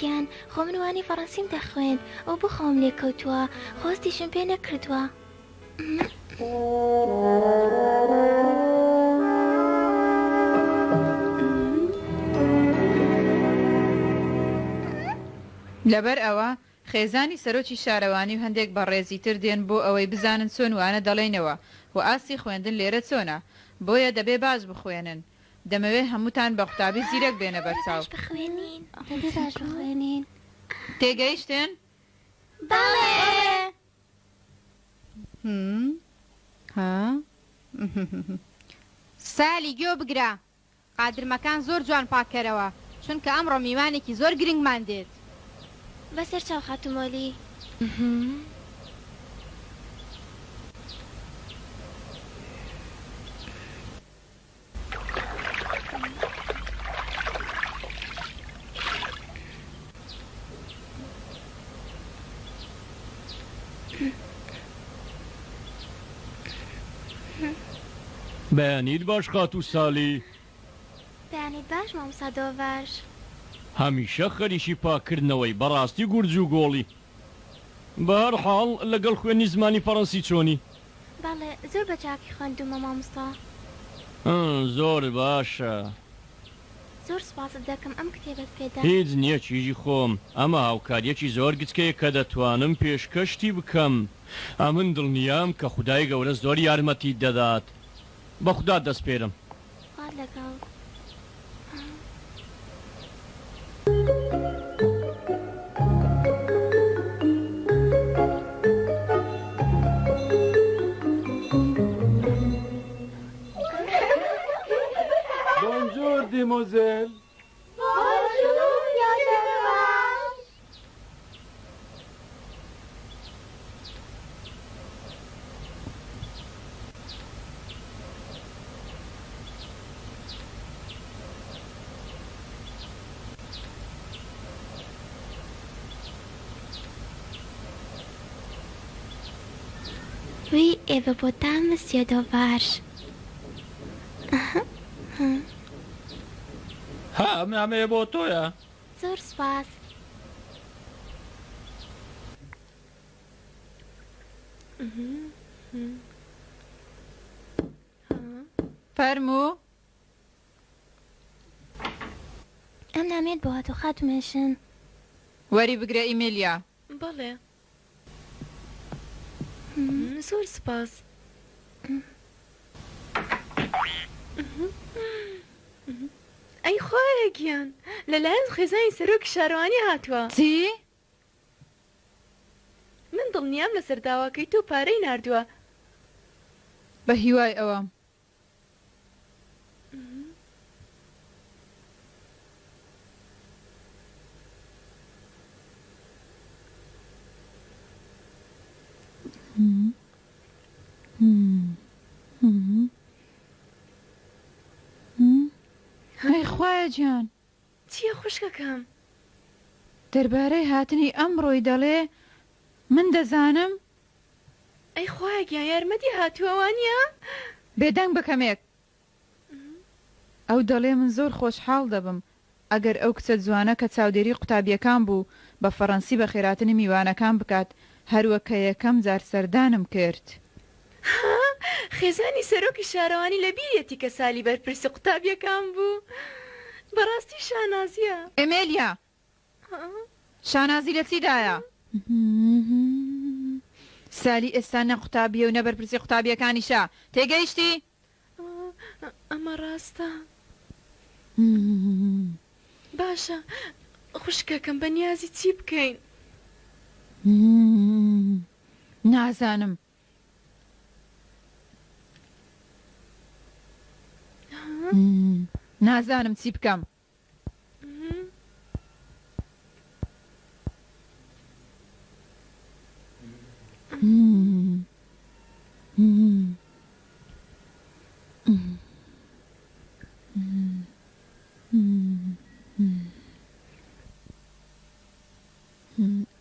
گیان خۆ من وانی فەڕەنسیم دەخوێند ئەو بۆ خۆم لێکەوتووە خۆستیشم پێ نەکردووە. لەبەر ئەوە خێزانی سەرۆکی شارەوانی و هەندێک بەڕێزی تر دێن بۆ ئەوەی بزانن چۆن وانە دەڵێنەوە و ئاسی خوێندن لێرە چۆنە، بۆیە دەبێ باش بخوێنن. دەمەوێت هەمووتان بە قوتابی زیرەک بێنە بەرچاو. باش بخوێنین. تێگەیشتن؟ بەڵێ. سالی گوێ بگرە، قادرمەکان زۆر جوان پاکەرەوە چونکە ئەمڕۆ میوانێکی زۆر گرنگمان دێت. بەسەر چاو خاتومۆلی. بەیانیت باش خات و سالی. بەیانیت باش مامۆستا دۆڤەر. هەمیشە خەریکی پاکردنەوەی بەڕاستی گورج و گۆڵی. بە هەر حاڵ لەگەڵ خوێنی زمانی فەڕەنسی چۆنی؟ بەڵێ زۆر بە چاکی خوێندومە مامۆستا. زۆر باشە. زۆر سوپاست دەکەم ئەم کتێبەت پێدا. هیچ نییە چیژی خۆم، ئەمە هاوکاریەکی زۆر گچکەیە کە دەتوانم پێشکەشتی بکەم. ئەمن دڵنیام کە خودای گەورە زۆر یارمەتی دەدات. بە خوددا دەست پێرم. خوات لەگەڵ. Bonjour, demoiselle. Bonjour, Yodavash. Oui, hippopotame, monsieur Dovash. ها ئەمێ بۆ تۆیە؟ زۆر سپاس. فەرموو. ئەم نامێت بۆ هاتوو خاتومێشن. وەری بگرە ئیمێلیا. بەڵێ. زۆر سپاس. ئەی خۆیە گیان لەلایەن خێزانی سەرۆکی شارەوانی هاتووە. چی؟ من دڵنیام لەسەر داواکەی تۆ پارەی ناردووە. بە هیوای ئەوەم. ئەی خوایە گیان چییە خوشکەکەم؟ دەربارەی هاتنی ئەمڕۆی دەڵێ من دەزانم. ئەی خوایە گیان یارمەتی هاتووەوانە؟ بێدەنگ بکەمێک. ئەو دەڵێ من زۆر خۆشحاڵ دەبم ئەگەر ئەو کچە جوانە کە چاودێری قوتابیەکان بوو بە فەڕەنسی بە خێراتنی میوانەکان بکات هەروەکە یەکەم جار سەردانم کرد. خێزانی سەرۆکی شارەوانی لە بیرێتی کە سالی بەرپرسی قوتابیەکان بوو. بەڕاستی شانازیە. ئێمێلیا شانازی لە چیدایە؟ سالی ئێستا نە قوتابیە و نە بەرپرسی قوتابیەکانیشە. تێگەیشتی؟ ئەمە ڕاستە. باشە خوشکەکەم بەنیازی چی بکەین؟ نازانم. نازانم چی بکەم.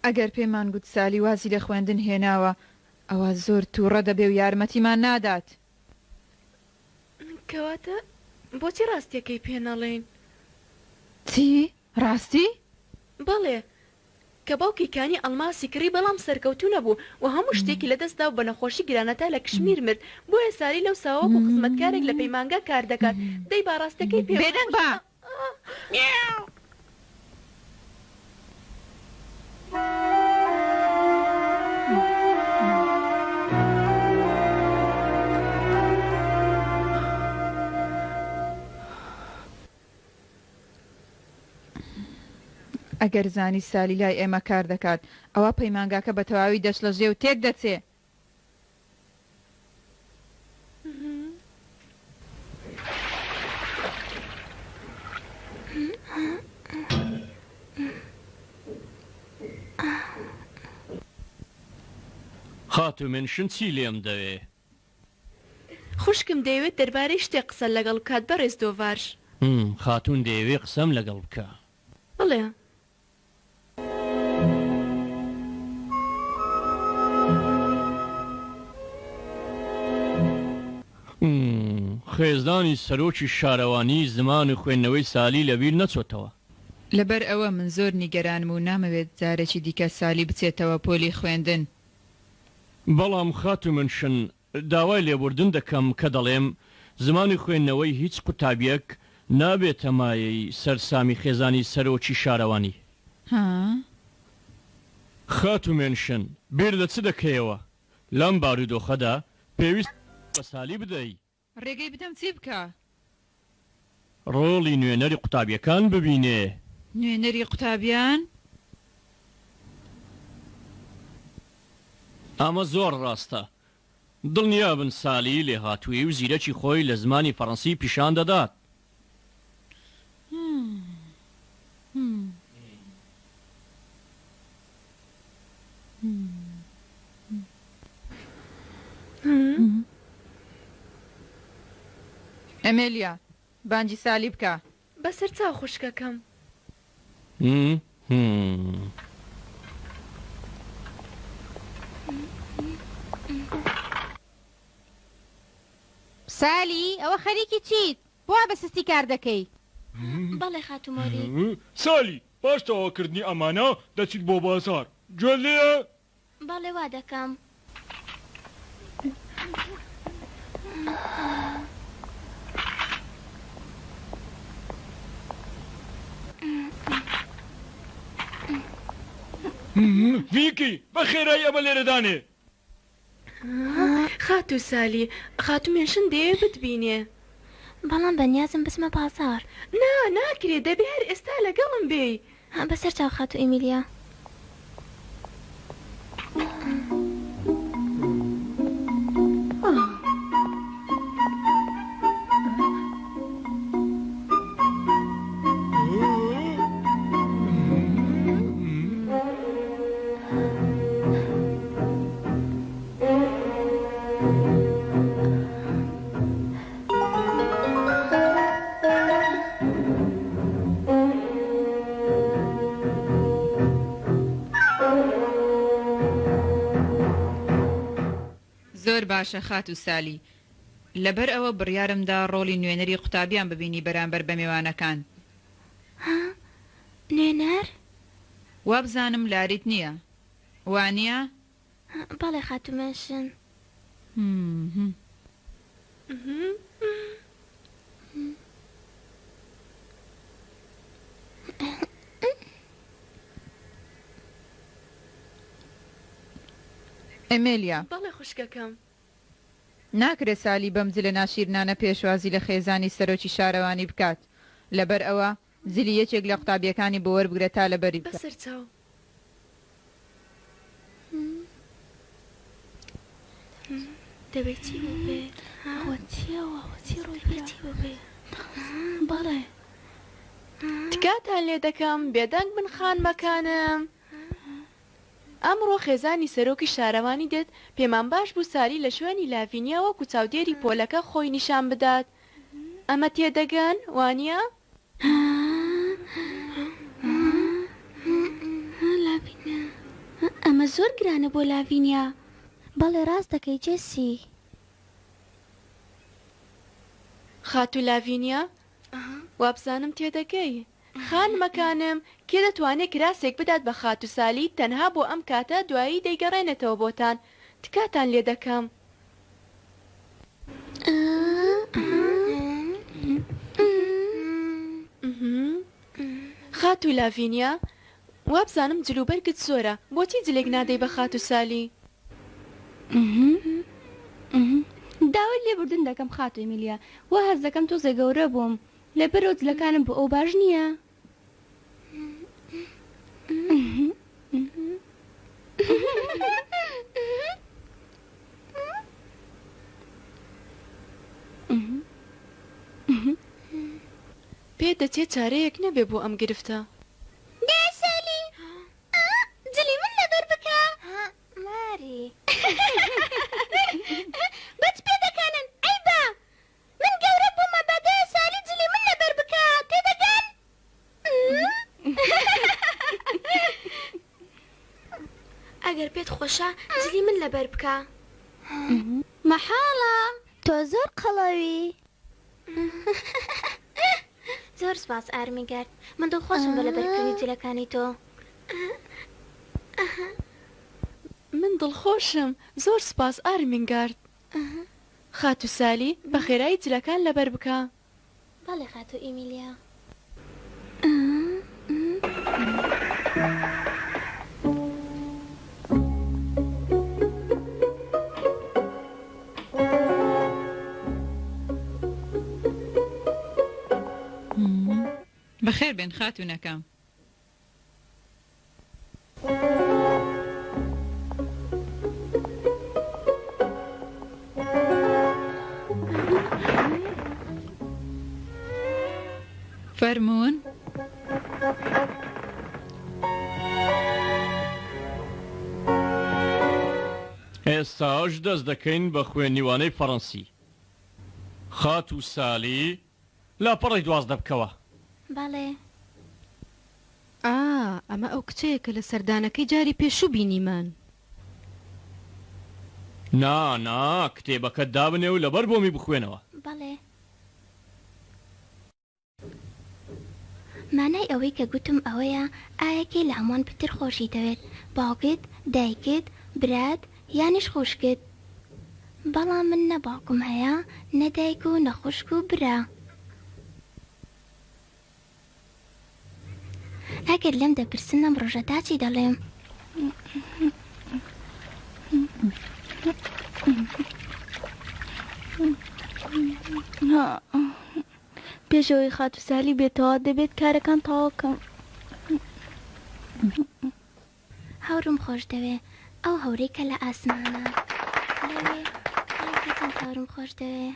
ئەگەر پێمان گوت سالی وازی لە خوێندن هێناوە ئەوە زۆر تووڕە دەبێ و یارمەتیمان نادات. کەواتە بۆچی ڕاستیەکەی پێ نەڵێین؟ چی؟ ڕاستی؟ بەڵێ کە باوکی کانی ئەڵماسی کڕی بەڵام سەرکەوتو نەبوو و هەموو شتێکی لەدەستدا و بە نەخۆشی گرانەتا لە کشمیر مرد بۆیە ساری لەو ساوەکو خزمەتکارێک لە پەیمانگا کار دەکات دەی باڕاستەکەی پێ بێدەنگ بە ئەگەر زانی سالی لای ئێمە کار دەکات ئەوە پەیمانگاکە بە تەواوی دەست لە ژێ و تێک دەچێ. خاتومێنشن چی لێم دەوێ؟ خوشکم دەیەوێت دەربارەی شتێک قسە لەگەڵ بکات بەڕێز دۆڤارش. خاتون دەیەوێ قسەم لەگەڵ بکە. بڵێ خێزدانی سەرۆکی شارەوانی زمان و خوێندنەوەی سالی لەبیر نەچۆتەوە. لەبەر ئەوە من زۆر نیگەرانم و نامەوێت جارێکی دیکە سالی بچێتەوە پۆلی خوێندن. بەڵام خاتومێنشن داوای لێبوردن دەکەم کە دەڵێم زمانی خوێندنەوەی هیچ قوتابیەک نابێتە مایەی سەرسامی خێزانی سەرۆکی شارەوانی. خاتومێنشن بیر لە چ دەکەیەوە؟ لەم بارودۆخەدا پێویست بە سالی بدەی. ڕێگەی بدەم چی بکە؟ ڕۆڵی نوێنەری قوتابیەکان ببینێ. نوێنەری قوتابیان؟ ئەمە زۆر ڕاستە. دڵنیابن سالی لێ هاتووی و زیرەکی خۆی لە زمانی فەڕەنسی پیشان دەدات. ئەمێلیا بانگی سالی بکە. بەسەر چاو خوشکەکەم. سالی ئەوە خەریکی چیت؟ بۆ بە سستی کار دەکەی؟ بەڵێ خاتومۆری. سالی باش تەواوکردنی ئەمانە دەچیت بۆ بازار گوێ لێیە؟ بەڵێ وا دەکەم. ڤیکی بەخێرایی ئەمە لێرەدانێ. خاتو سالی خاتومێنشن دەیەوێت بتبینێ. بەڵام بەنیازم بچمە بازار. ناکرێت دەبێ هەر ئێستا لەگەڵم بێ. بەسەر چاو خاتو ئیمیلیا. زۆر باشە خات و سالی لەبەر ئەوە بڕیارمدا ڕۆڵی نوێنەری قوتابیان ببینی بەرامبەر بە میوانەکان. نوێنەر؟ وابزانم لاریت نییە وانە؟ بەڵێ خاتومێنشن. ئەمێلیا بەڵێ خوشکەکەم. ناکرێت سالی بەم جلە ناشیرنانە پێشوازی لە خێزانی سەرۆکی شارەوانی بکات لەبەر ئەوە زلی یەکێک لە قوتابیەکانی بۆ وەربگرێت تا لەبەری بکات. بەسەر چاو. دەبێت چی ببێ؟ چیەوە چی ڕۆی چی ببێ؟ بەڵێ تکاتان لێ دەکەم بێدەنگ بن خانمەکانم. ئەمڕۆ خێزانی سەرۆکی شارەوانی دێت پێمان باش بوو سالی لە شوێنی لاڤینیا وەکو چاودێری پۆلەکە خۆی نیشان بدات. ئەمە تێدەگەن وانە؟ لاڤینیا ئەمە زۆر گرانە بۆ لاڤینیا. بەڵێ ڕاست دەکەی جێسی. خاتو لاڤینیا وابزانم تێدەگەی خانمەکانم کێ دەتوانێت کراسێک بدات بە خات و سالی تەنها بۆ ئەم کاتە دوایی دەیگەڕێنێتەوە بۆتان تکاتان لێ دەکەم. خات و لاڤینیا وابزانم جلوبەرگت زۆرە بۆچی جلێک نادەی بە خات و سالی؟ داوای لێبوردن دەکەم خات و ئیمیلیا وا هەز دەکەم تۆزە گەورە بووم لەبەرەوە جلەکانم بۆ ئەو باش نییە. پێ دەچێت چارەیەک نەبێ بۆ ئەم گرفتە. دێسەلی جلی من لەبەر بکە ماری بەچ پێ دەکەنن ئەی با من گەورە بوومە بە دێسەلی جلی من لەبەر بکە پێ دەکەن. ئەگەر پێت خۆشە جلی من لەبەر بکە. مەحاڵە تۆ زۆر قەڵەوی. زۆر سپاس ئارمیگەرد من دڵخۆشم بە لەبەرکردنی جلەکانی تۆ. من دڵخۆشم زۆر سپاس ئارمینگارد. خات و سالی بە خێرایی جلەکان لەبەر بکە. بەڵێ خات و ئیمیلیا. بەخێر بێن خاتوونەکەم. فەرموون. ئێستاش دەست دەکەین بە خوێندنیوانەی فەڕەنسی. خات و سالی لاپەڕی 12 بکەوە. بەڵێ. ئەمە ئەو کچەیە کە لە سەردانەکەی جاری پێشوو بینیمان. نا کتێبەکەت دابنێ و لەبەر بۆمی بخوێنەوە. بەڵێ. مانای ئەوەی کە گوتم ئەوەیە ئایەکێ لە هەمووان پتر خۆشی دەوێت باوکت دایکت برات یانیش خوشکت. بەڵام من نە باوکم هەیە نە دایک و نە خوشک و برا. ئەگەر لێم دەپرسن ئەم ڕۆژەدا چی دەڵێم؟ پێشەوەی خات و سالی بێتەوە دەبێت کارەکان تەواوکەم. هەورم خۆش دەوێ ئەو هەورەی کە لە ئاسمانە لەوێ چەند هەورم خۆش دەوێ.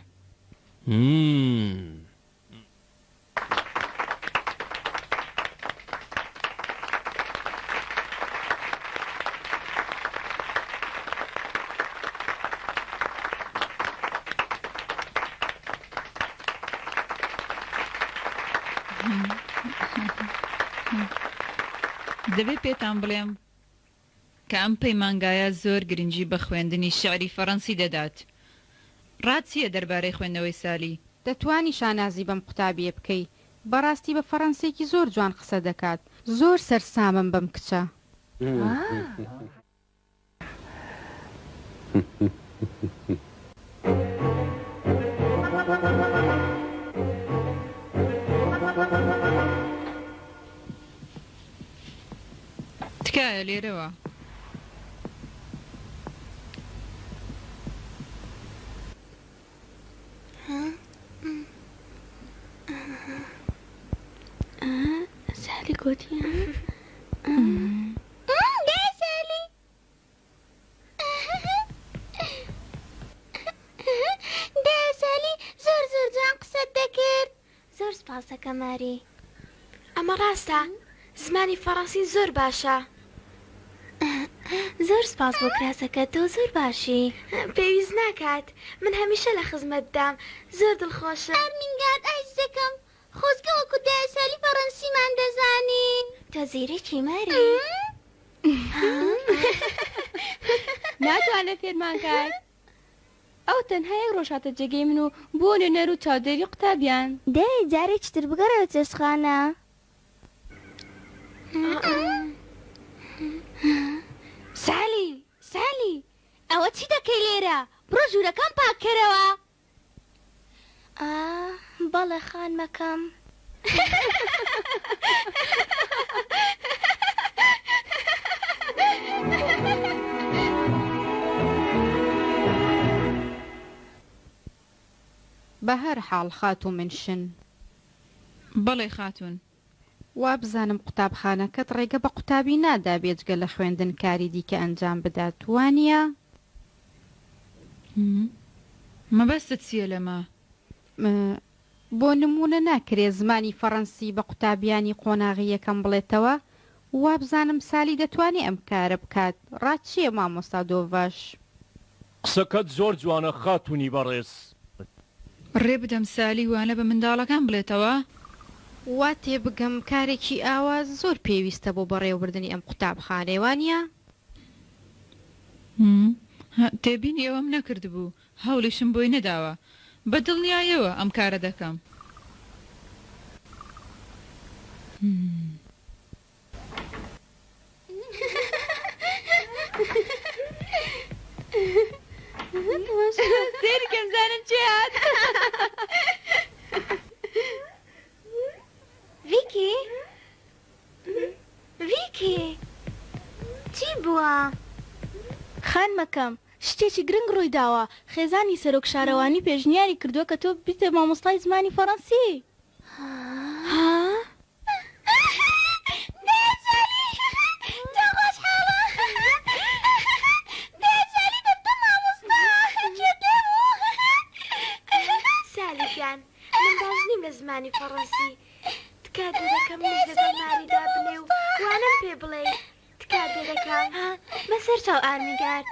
دەبێت پێتان بڵێم کە ئەم پەیمانگایە زۆر گرنگی بە خوێندنی شعری فەڕەنسی دەدات. ڕاچیە دەربارەی خوێندنەوەی سالی؟ دەتوانی شانازی بەم قوتابیە بکەی. بەڕاستی بە فەڕەنسێکی زۆر جوان قسە دەکات. زۆر سەرسامم بەم کچە. تکایە لێرەوە. سالی گوتی دێسەلی دێسەلی زۆر جوان قسەت دەکرد. زۆر سپاسەکە ماری. ئەمە ڕاستە زمانی فەڕەنسی زۆر باشە. زۆر سپاس بۆ کراسەکە تۆ زۆر باشی. پێویست ناکات من هەمیشە لە خزمەتدام زۆر دڵخۆشە. ئەرمینگارد ئایزەکەم خۆزگە وەکو دێسەلی فەڕەنسیمان دەزانی. تۆ زیرەکی ماری. ناتوانە فێرمان کات. ئەو تەنها یەک ڕۆژهاتە جێگەی من و بۆ نوێنەر و چاودێری قوتابیان. دەی جارێکی تر بگەڕێەوە چێشخانە. سالی ئەوە چی دەکەی لێرە؟ بڕۆ ژوورەکەم پاککەرەوە. بەڵێ خانمەکەم. بە هەر حاڵ خاتوو من شن. بەڵێ خاتون. وا بزانم قوتابخانەکەت ڕێگە بە قوتابی نادا بێجگە لە خوێندن کاری دیکە ئەنجام بدات، وانە؟ مەبەستت چییە لەمە؟ بۆ نمونە ناکرێ زمانی فەڕەنسی بە قوتابیانی قۆناغی یەکەم بڵێتەوە؟ وا بزانم سالی دەتوانێت ئەم کارە بکات. ڕاچیە مامۆستا دۆڤەش؟ قسەکەت زۆر جوانە خاتونی بەڕێز. ڕێ بدەم سالی وانە بە منداڵەکان بڵێتەوە؟ وا تێبگەم کارێکی ئاوا زۆر پێویستە بۆ بەڕێوەبردننی ئەم قوتابخانەی، وانە؟ تێبینی ئەوەم نەکردبوو، هەوڵیشم بۆی نەداوە، بە دڵنیایەوە ئەم کارە دەکەم. سێرکەم زانم چێ هات. ڤیکی چی بووە؟ خانمەکەم شتێکی گرنگ ڕووی داوە. خێزانی سەرۆک شارەوانی پێشنیاری کردووە کە تۆ بیتە مامۆستای زمانی فەڕەنسی. سالیگیان من باش نیم لە زمانی فەڕەنسی. تکات دەکەم منش لەگەڵ ماریدا بنێ و وانم پێ بڵێ تکات دەکەم بەسەر چاو ئارمیگار.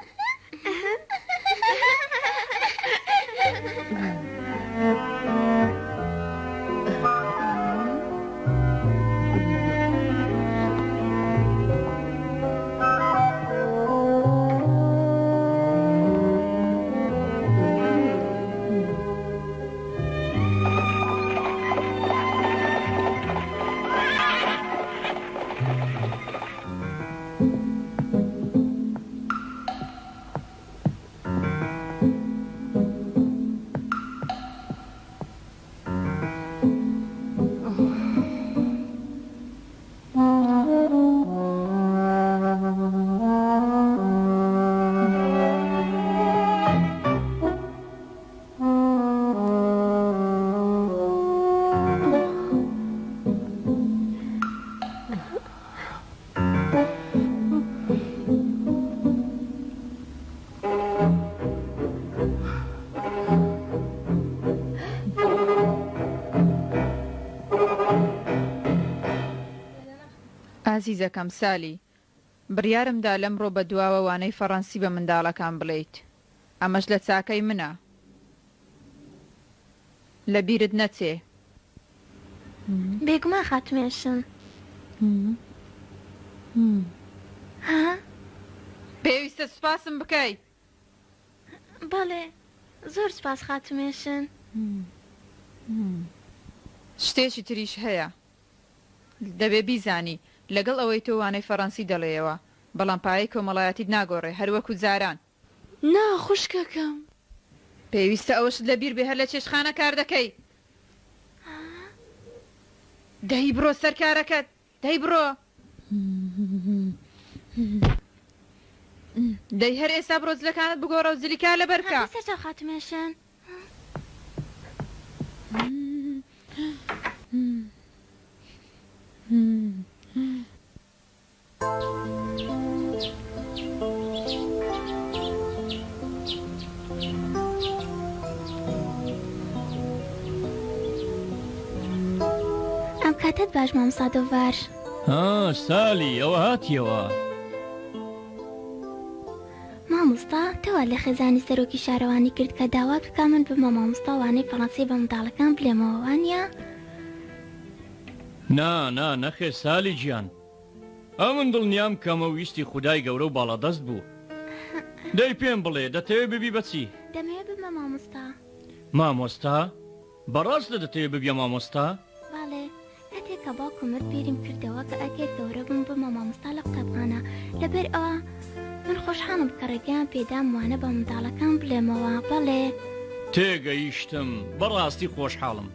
ئازیزەکەم سالی، بڕیارمدا لەمڕۆ بە دواوە وانەی فەڕەنسی بە منداڵەکان بڵێیت. ئەمەش لە چاکەی منە، لە بیرت نەچێ. بێگومان خاتومێشم. پێویستە سوپاسم بکەی. بەڵێ زۆر سپاس خاتومێشن. شتێکی تریش هەیە، دەبێ بیزانی لەگەڵ ئەوەی تۆ وانەی فەڕەنسی دەڵێەوە، بەڵام پایەی کۆمەڵایەتیت ناگۆڕێ هەروەکو جاران. نا خوشکەکەم پێویستە ئەوەشت لە بیر بێ هەر لە چێشخانە کار دەکەی. دەی بڕۆ سەر کارەکەت، دەی بڕۆ. دەی هەر ئێستا بڕۆ جلەکانت بگۆڕە و زلیکا لەبەر بکە. سەر چاو خاتومێشن. ئەم کاتت باش مامۆستا دۆڤەر. سالی ئەوە هاتیەوە. مامۆستا تەوا لە خێزانی سەرۆکی شارەوانی کرد کە داوات بکە من بمە مامۆستا وانەی فەڕەنسی بە منداڵەکان بڵێمەوە، وانە؟ نا نەخێر سالی گیان، ئەو من دڵنیام کەمە ویستی خودای گەورە و باڵەدەست بوو. دەی پێم بڵێ دەتەوێت ببی بەچی؟ دەمەوێت بمە مامۆستا. مامۆستا؟ بەڕاستە دەتەوێت ببیە مامۆستا؟ باڵێ، کاتێک کە باوکم مرد بیریم کردەوە کە ئەگەر گەورە بووم بمە مامۆستا لە قوتابخانە لەبەر ئەوە من خۆشحاڵم کە ڕێگەیان پێدام وانە بە منداڵەکان بڵێمەوە بەڵێ تێگەیشتم بەڕاستی خۆشحاڵم.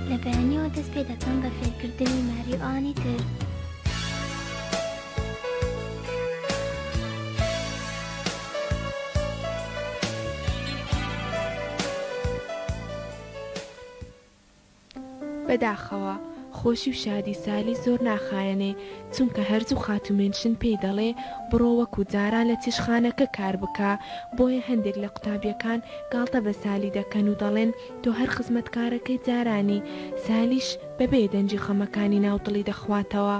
لە بەیانیەوە دەست پێ دەکەم بە فێرکردنی ماری و ئانی تر. بەداخەوە خۆشی و شادی سالی زۆر ناخایەنێ چونکە هەرز و خاتومێنشن پێی دەڵێ بڕۆ وەکو جاران لە چێشخانەکە کار بکە بۆیە هەندێک لە قوتابیەکان گاڵتە بە سالی دەکەن و دەڵێن تۆ هەر خزمەتکارەکەی جارانی سالیش بەبێ دەنجی خەمەکانی ناودڵی دەخواتەوە.